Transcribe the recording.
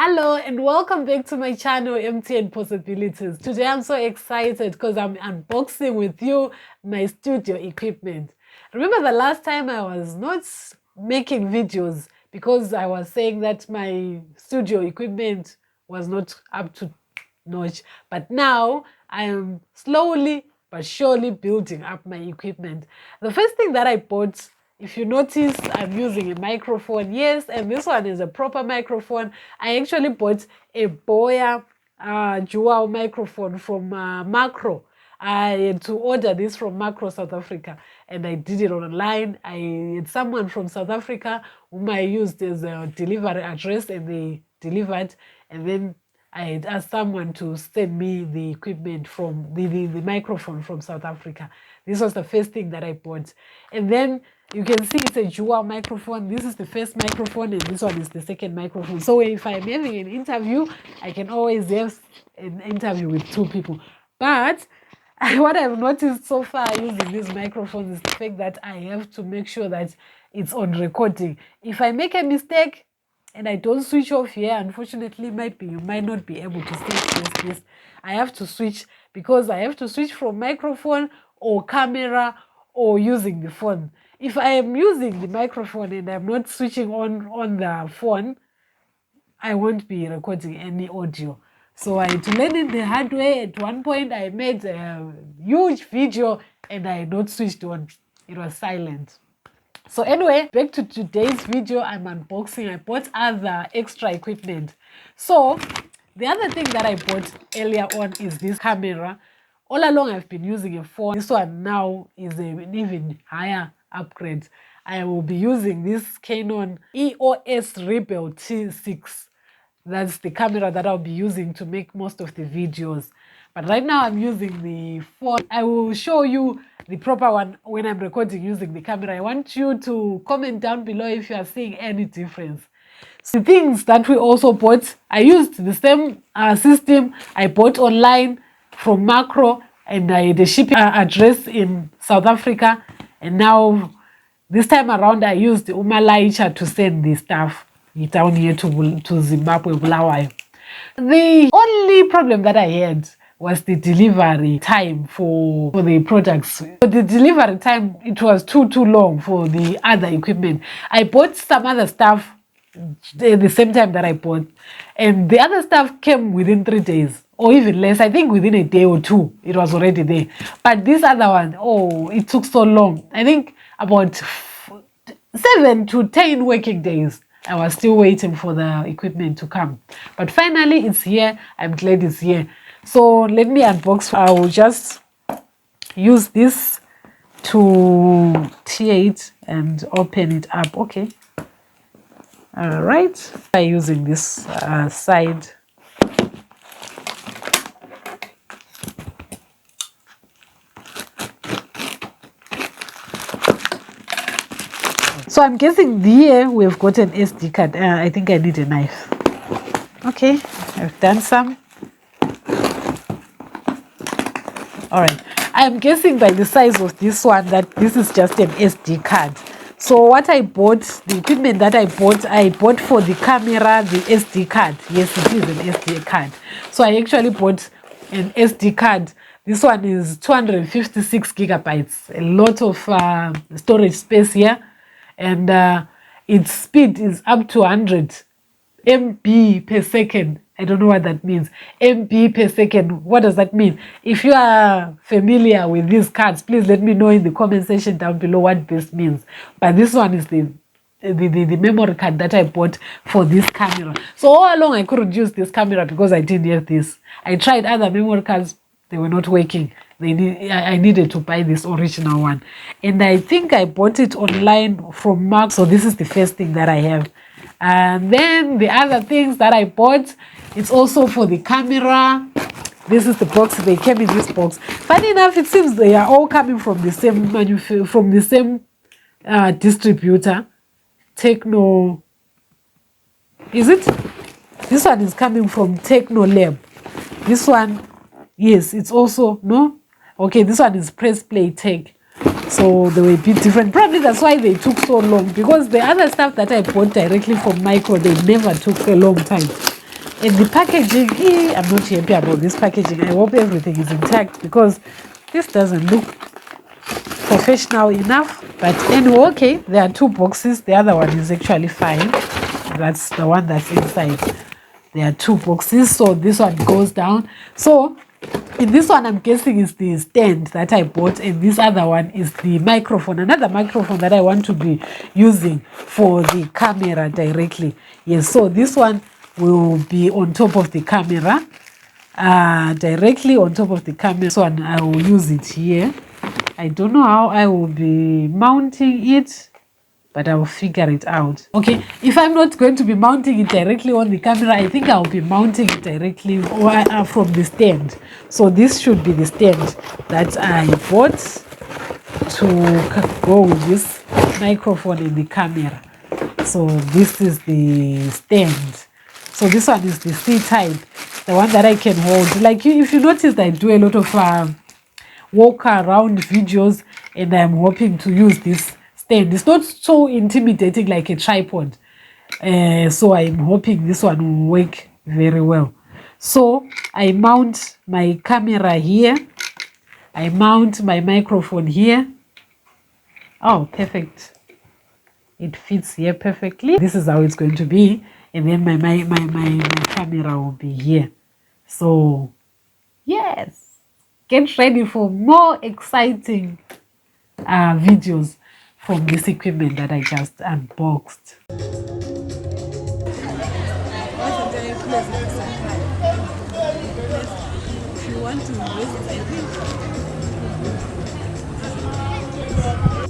Hello and welcome back to my channel MTN Possibilities. Today I'm so excited because I'm unboxing with you my studio equipment. Remember the last time I was not making videos because I was saying that my studio equipment was not up to notch, but now I am slowly but surely building up my equipment. The first thing that I bought, if you notice, I'm using a microphone. Yes, and this one is a proper microphone. I actually bought a Boya dual microphone from Macro. I had to order this from Macro South Africa and I did it online. I had someone from South Africa whom I used as a delivery address and they delivered, and then I had asked someone to send me the equipment from the microphone from South Africa. This was the first thing that I bought. And then you can see it's a dual microphone. This is the first microphone and this one is the second microphone. So if I'm having an interview, I can always have an interview with two people. But what I've noticed so far using these microphones is the fact that I have to make sure that it's on recording. If I make a mistake and I don't switch off here, unfortunately, you might not be able to see this. I have to switch because I have to switch from microphone or camera or using the phone. If I am using the microphone and I'm not switching on the phone, I won't be recording any audio. So I had to learn it the hard way. At one point, I made a huge video and I had not switched on. It was silent. So anyway, back to today's video. I'm unboxing. I bought other extra equipment. So the other thing that I bought earlier on is this camera. All along I've been using a phone. This one now is an even higher upgrade. I will be using this Canon EOS Rebel T6. That's the camera that I'll be using to make most of the videos. But right now I'm using the phone. I will show you the proper one when I'm recording using the camera. I want you to comment down below if you are seeing any difference. So the things that we also bought, I used the same system I bought online from Macro, and I had a shipping address in South Africa. And now this time around I used Umalaicha to send the stuff down here to Zimbabwe, Bulawayo. The only problem that I had was the delivery time for the products. For the delivery time, it was too long for the other equipment. I bought some other stuff at the same time that I bought, and the other stuff came within 3 days or even less. I think within a day or two it was already there. But this other one, oh, it took so long. I think about 7 to 10 working days. I was still waiting for the equipment to come. But finally, it's here. I'm glad it's here. So let me unbox. I will just use this to tear it and open it up. Okay. All right. By using this side. So I'm guessing here we've got an SD card. I think I need a knife. Okay, I've done some. All right. I'm guessing by the size of this one that this is just an SD card. So what I bought, the equipment that I bought for the camera, the SD card. Yes, it is an SD card. So I actually bought an SD card. This one is 256 gigabytes. A lot of storage space here. And its speed is up to 100 MB per second. I don't know what that means. MB per second. What does that mean? If you are familiar with these cards, please let me know in the comment section down below what this means. But this one is the memory card that I bought for this camera. So all along I couldn't use this camera because I didn't have this. I tried other memory cards. They were not working. I needed to buy this original one. And I think I bought it online from Mark. So this is the first thing that I have. And then the other things that I bought, it's also for the camera. This is the box. They came in this box. Funny enough, it seems they are all coming from the same distributor. Techno. Is it? This one is coming from Techno Lab. This one, yes, it's also, no? Okay, this one is Press Play Tech. So they were a bit different. Probably that's why they took so long, because the other stuff that I bought directly from Micro, they never took a long time. And the packaging, I'm not happy about this packaging. I hope everything is intact because this doesn't look professional enough. But anyway, okay, there are 2 boxes. The other one is actually fine. That's the one that's inside. There are 2 boxes, so this one goes down. So in this one, I'm guessing is the stand that I bought, and this other one is the microphone, another microphone that I want to be using for the camera directly. Yes, so this one will be on top of the camera, directly on top of the camera. So I will use it here. I don't know how I will be mounting it, but I will figure it out. Okay, if I'm not going to be mounting it directly on the camera, I think I'll be mounting it directly from the stand. So this should be the stand that I bought to go with this microphone and the camera. So this is the stand. So this one is the C-type, the one that I can hold. Like if you notice, I do a lot of walk around videos, and I'm hoping to use this stand. It's not so intimidating like a tripod, so I'm hoping this one will work very well. So I mount my camera here, I mount my microphone here. Oh, perfect, it fits here perfectly. This is how it's going to be, and then my camera will be here. So yes, get ready for more exciting videos from this equipment that I just unboxed. If you want to invest, I think